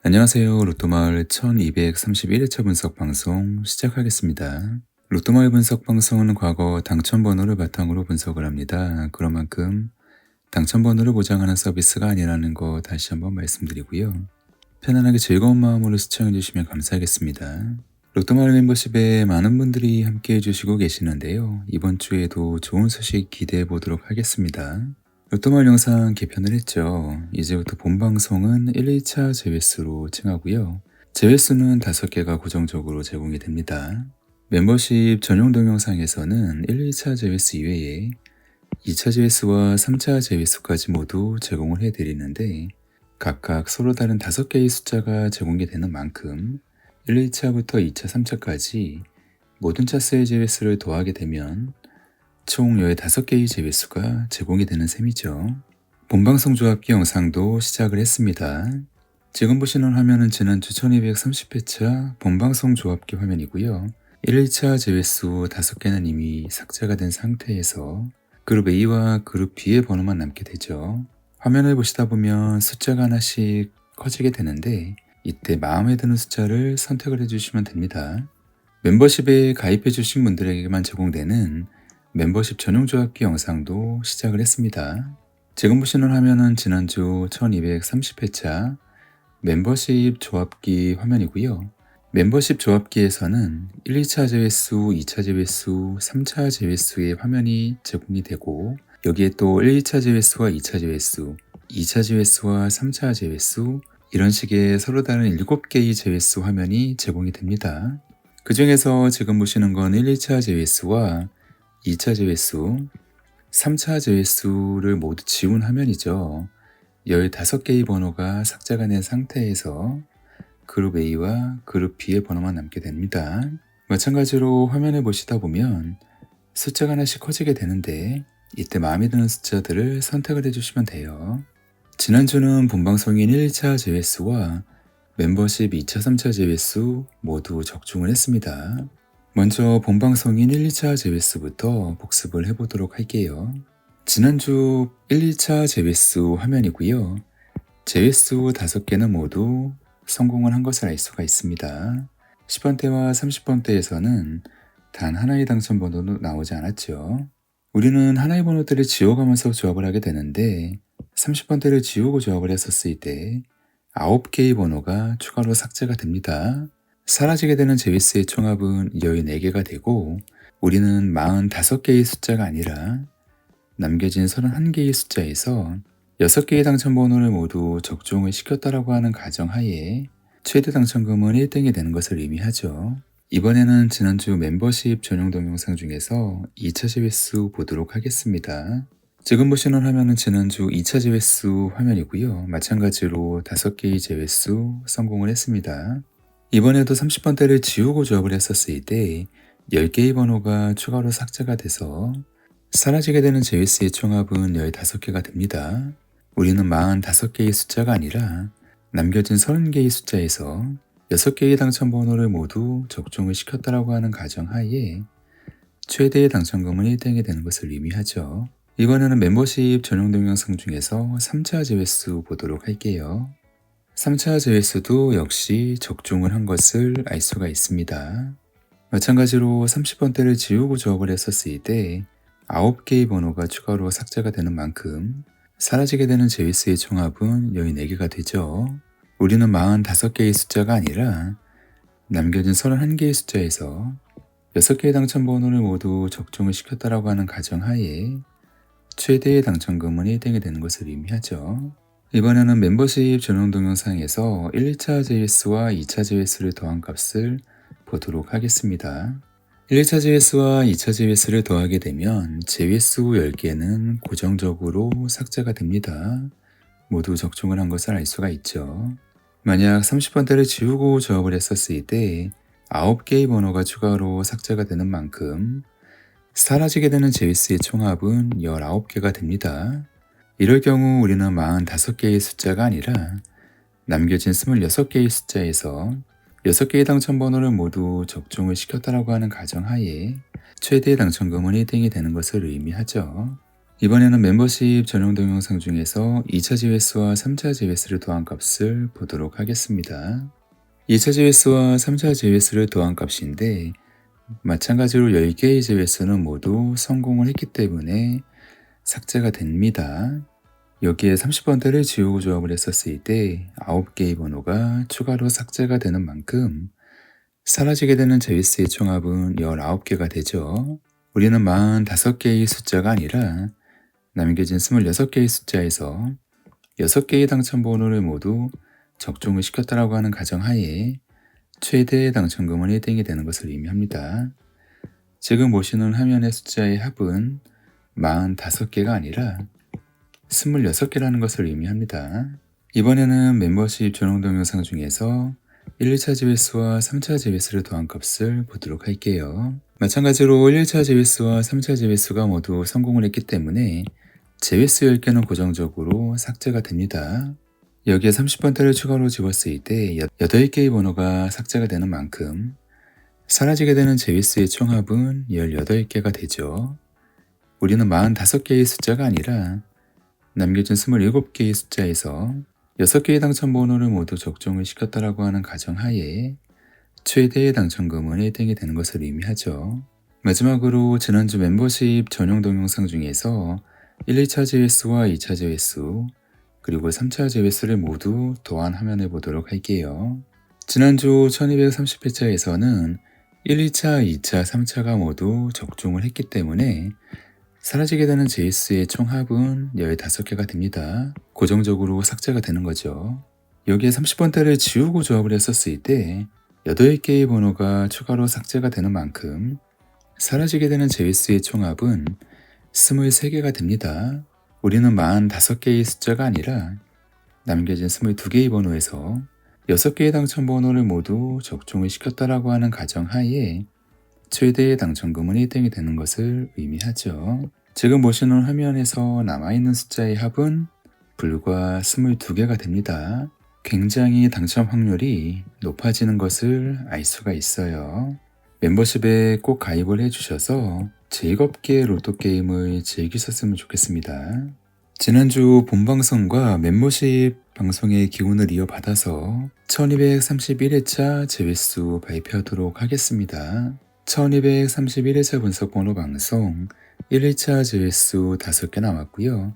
안녕하세요. 로또마을 1231회차 분석 방송 시작하겠습니다. 로또마을 분석 방송은 과거 당첨번호를 바탕으로 분석을 합니다. 그런 만큼 당첨번호를 보장하는 서비스가 아니라는 거 다시 한번 말씀드리고요. 편안하게 즐거운 마음으로 시청해 주시면 감사하겠습니다. 로또마을 멤버십에 많은 분들이 함께 해주시고 계시는데요. 이번 주에도 좋은 소식 기대해 보도록 하겠습니다. 로또마을 영상 개편을 했죠. 이제부터 본방송은 1, 2차 제외수로 칭하고요. 제외수는 5개가 고정적으로 제공이 됩니다. 멤버십 전용 동영상에서는 1, 2차 제외수 이외에 2차 제외수와 3차 제외수까지 모두 제공을 해드리는데 각각 서로 다른 5개의 숫자가 제공이 되는 만큼 1, 2차부터 2차, 3차까지 모든 차수의 제외수를 더하게 되면 총 15개의 제외수가 제공이 되는 셈이죠. 본방송 조합기 영상도 시작을 했습니다. 지금 보시는 화면은 지난주 1230회차 본방송 조합기 화면이고요. 1, 2차 제외수 5개는 이미 삭제가 된 상태에서 그룹 A와 그룹 B의 번호만 남게 되죠. 화면을 보시다 보면 숫자가 하나씩 커지게 되는데 이때 마음에 드는 숫자를 선택을 해주시면 됩니다. 멤버십에 가입해 주신 분들에게만 제공되는 멤버십 전용 조합기 영상도 시작을 했습니다. 지금 보시는 화면은 지난주 1230회차 멤버십 조합기 화면이고요. 멤버십 조합기에서는 1, 2차 제외수, 2차 제외수, 3차 제외수의 화면이 제공이 되고 여기에 또 1, 2차 제외수와 2차 제외수, 2차 제외수와 3차 제외수 이런 식의 서로 다른 7개의 제외수 화면이 제공이 됩니다. 그 중에서 지금 보시는 건 1, 2차 제외수와 2차 제외수, 3차 제외수를 모두 지운 화면이죠. 15개의 번호가 삭제가 된 상태에서 그룹 A와 그룹 B의 번호만 남게 됩니다. 마찬가지로 화면을 보시다 보면 숫자가 하나씩 커지게 되는데 이때 마음에 드는 숫자들을 선택을 해주시면 돼요. 지난주는 본방송인 1, 2차 제외수와 멤버십 2차, 3차 제외수 모두 적중을 했습니다. 먼저 본방송인 1, 2차 제외수부터 복습을 해보도록 할게요. 지난주 1, 2차 제외수 화면이고요. 제외수 5개는 모두 성공을 한 것을 알 수가 있습니다. 10번대와 30번대에서는 단 하나의 당첨 번호도 나오지 않았죠. 우리는 하나의 번호들을 지워가면서 조합을 하게 되는데 30번대를 지우고 조합을 했었을 때 9개의 번호가 추가로 삭제가 됩니다. 사라지게 되는 제위수의 총합은 14개가 되고 우리는 45개의 숫자가 아니라 남겨진 31개의 숫자에서 6개의 당첨번호를 모두 적중을 시켰다라고 하는 가정하에 최대 당첨금은 1등이 되는 것을 의미하죠. 이번에는 지난주 멤버십 전용 동영상 중에서 2차 제외수 보도록 하겠습니다. 지금 보시는 화면은 지난주 2차 제외수 화면이고요. 마찬가지로 5개의 제외수 성공을 했습니다. 이번에도 30번대를 지우고 조합을 했었을 때 10개의 번호가 추가로 삭제가 돼서 사라지게 되는 제외수의 총합은 15개가 됩니다. 우리는 45개의 숫자가 아니라 남겨진 30개의 숫자에서 6개의 당첨 번호를 모두 적중을 시켰다라고 하는 가정하에 최대의 당첨금은 1등이 되는 것을 의미하죠. 이번에는 멤버십 전용 동영상 중에서 3차 제외수 보도록 할게요. 3차 제외수도 역시 적중을 한 것을 알 수가 있습니다. 마찬가지로 30번대를 지우고 조합을 했었을 때 9개의 번호가 추가로 삭제가 되는 만큼 사라지게 되는 제외수의 총합은 14개가 되죠. 우리는 45개의 숫자가 아니라 남겨진 31개의 숫자에서 6개의 당첨 번호를 모두 적중을 시켰다라고 하는 가정하에 최대의 당첨금은 1등이 되는 것을 의미하죠. 이번에는 멤버십 전용 동영상에서 1, 2차 제외수와 2차 제외수를 더한 값을 보도록 하겠습니다. 1, 2차 제외수와 2차 제외수를 더하게 되면 제외수 10개는 고정적으로 삭제가 됩니다. 모두 적중을 한 것을 알 수가 있죠. 만약 30번대를 지우고 조합을 했었을 때 9개의 번호가 추가로 삭제가 되는 만큼 사라지게 되는 제외수의 총합은 19개가 됩니다. 이럴 경우 우리는 45개의 숫자가 아니라 남겨진 26개의 숫자에서 6개의 당첨 번호를 모두 적중을 시켰다라고 하는 가정하에 최대의 당첨금은 1등이 되는 것을 의미하죠. 이번에는 멤버십 전용 동영상 중에서 2차 제외수와 3차 제외수를 더한 값을 보도록 하겠습니다. 2차 제외수와 3차 제외수를 더한 값인데 마찬가지로 10개의 제외수는 모두 성공을 했기 때문에 삭제가 됩니다. 여기에 30번대를 지우고 조합을 했었을 때 9개의 번호가 추가로 삭제가 되는 만큼 사라지게 되는 제위스의 총합은 19개가 되죠. 우리는 45개의 숫자가 아니라 남겨진 26개의 숫자에서 6개의 당첨 번호를 모두 적중을 시켰다라고 하는 가정하에 최대 당첨금은 1등이 되는 것을 의미합니다. 지금 보시는 화면의 숫자의 합은 45개가 아니라 26개라는 것을 의미합니다. 이번에는 멤버십 전용 동영상 중에서 1, 2차 제외수와 3차 제외수를 더한 값을 보도록 할게요. 마찬가지로 1, 2차 제외수와 3차 제외수가 모두 성공을 했기 때문에 제외수 10개는 고정적으로 삭제가 됩니다. 여기에 30번대를 추가로 집었을 때 8개의 번호가 삭제가 되는 만큼 사라지게 되는 제외수의 총합은 18개가 되죠. 우리는 45개의 숫자가 아니라 남겨진 27개의 숫자에서 6개의 당첨 번호를 모두 적중을 시켰다라고 하는 가정하에 최대의 당첨금은 1등이 되는 것을 의미하죠. 마지막으로 지난주 멤버십 전용 동영상 중에서 1, 2차 제외수와 2차 제외수 그리고 3차 제외수를 모두 더한 화면을 보도록 할게요. 지난주 1230회차에서는 1, 2차, 2차, 3차가 모두 적중을 했기 때문에 사라지게 되는 제이스의 총합은 15개가 됩니다. 고정적으로 삭제가 되는 거죠. 여기에 30번대를 지우고 조합을 했었을 때 8개의 번호가 추가로 삭제가 되는 만큼 사라지게 되는 제이스의 총합은 23개가 됩니다. 우리는 45개의 숫자가 아니라 남겨진 22개의 번호에서 6개의 당첨 번호를 모두 적중을 시켰다라고 하는 가정하에 최대의 당첨금은 1등이 되는 것을 의미하죠. 지금 보시는 화면에서 남아있는 숫자의 합은 불과 22개가 됩니다. 굉장히 당첨 확률이 높아지는 것을 알 수가 있어요. 멤버십에 꼭 가입을 해주셔서 즐겁게 로또 게임을 즐기셨으면 좋겠습니다. 지난주 본방송과 멤버십 방송의 기운을 이어받아서 1231회차 제외수 발표하도록 하겠습니다. 1231회차 분석번호 방송 1일차 제외수 5개 나왔고요.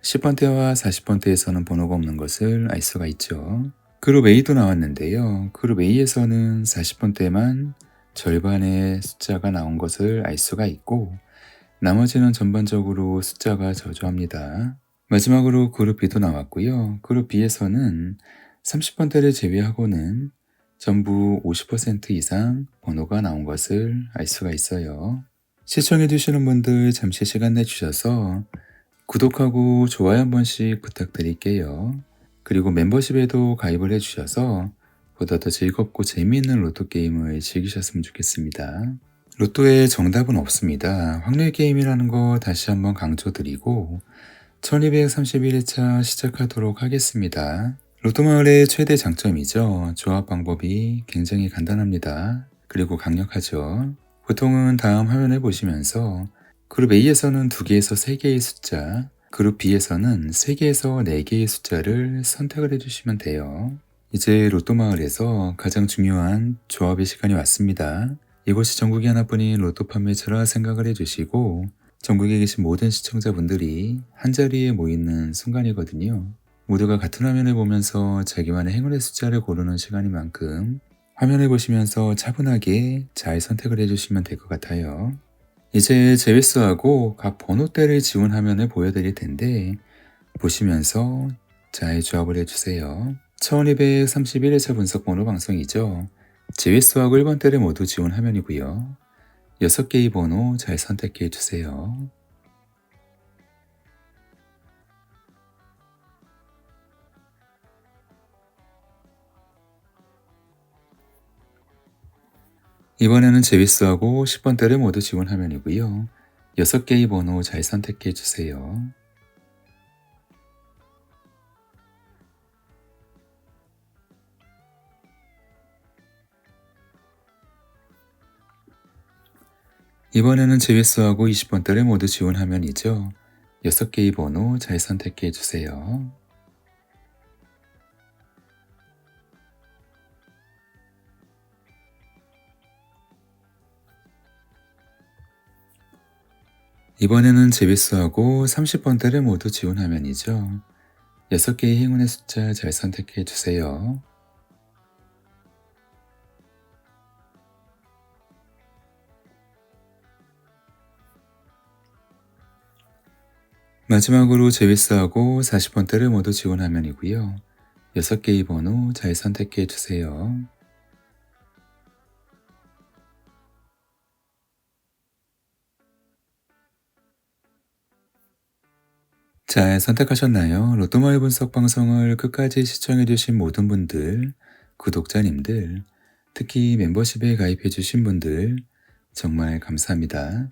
10번대와 40번대에서는 번호가 없는 것을 알 수가 있죠. 그룹 A도 나왔는데요. 그룹 A에서는 40번대만 절반의 숫자가 나온 것을 알 수가 있고 나머지는 전반적으로 숫자가 저조합니다. 마지막으로 그룹 B도 나왔고요. 그룹 B에서는 30번대를 제외하고는 전부 50% 이상 번호가 나온 것을 알 수가 있어요. 시청해 주시는 분들 잠시 시간 내주셔서 구독하고 좋아요 한 번씩 부탁드릴게요. 그리고 멤버십에도 가입을 해주셔서 보다 더 즐겁고 재미있는 로또 게임을 즐기셨으면 좋겠습니다. 로또에 정답은 없습니다. 확률 게임이라는 거 다시 한번 강조드리고 1231회차 시작하도록 하겠습니다. 로또 마을의 최대 장점이죠. 조합 방법이 굉장히 간단합니다. 그리고 강력하죠. 보통은 다음 화면을 보시면서 그룹 A에서는 2개에서 3개의 숫자, 그룹 B에서는 3개에서 4개의 숫자를 선택을 해주시면 돼요. 이제 로또 마을에서 가장 중요한 조합의 시간이 왔습니다. 이곳이 전국에 하나뿐인 로또 판매처라 생각을 해주시고 전국에 계신 모든 시청자분들이 한자리에 모이는 순간이거든요. 모두가 같은 화면을 보면서 자기만의 행운의 숫자를 고르는 시간인 만큼 화면을 보시면서 차분하게 잘 선택을 해주시면 될 것 같아요. 이제 제외수하고 각 번호대를 지운 화면을 보여드릴 텐데 보시면서 잘 조합을 해주세요. 1231회차 분석번호 방송이죠. 제외수하고 1번대를 모두 지운 화면이고요. 6개의 번호 잘 선택해 주세요. 이번에는 제위수하고 10번대를 모두 지운 화면이고요. 6개의 번호 잘 선택해 주세요. 이번에는 제위수하고 20번대를 모두 지운 화면이죠. 6개의 번호 잘 선택해 주세요. 이번에는 제비수하고 30번대를 모두 지운 화면이죠. 6개의 행운의 숫자 잘 선택해 주세요. 마지막으로 제비스하고 40번대를 모두 지원 화면이고요. 6개의 번호 잘 선택해 주세요. 잘 선택하셨나요? 로또마을 분석 방송을 끝까지 시청해 주신 모든 분들, 구독자님들, 특히 멤버십에 가입해 주신 분들 정말 감사합니다.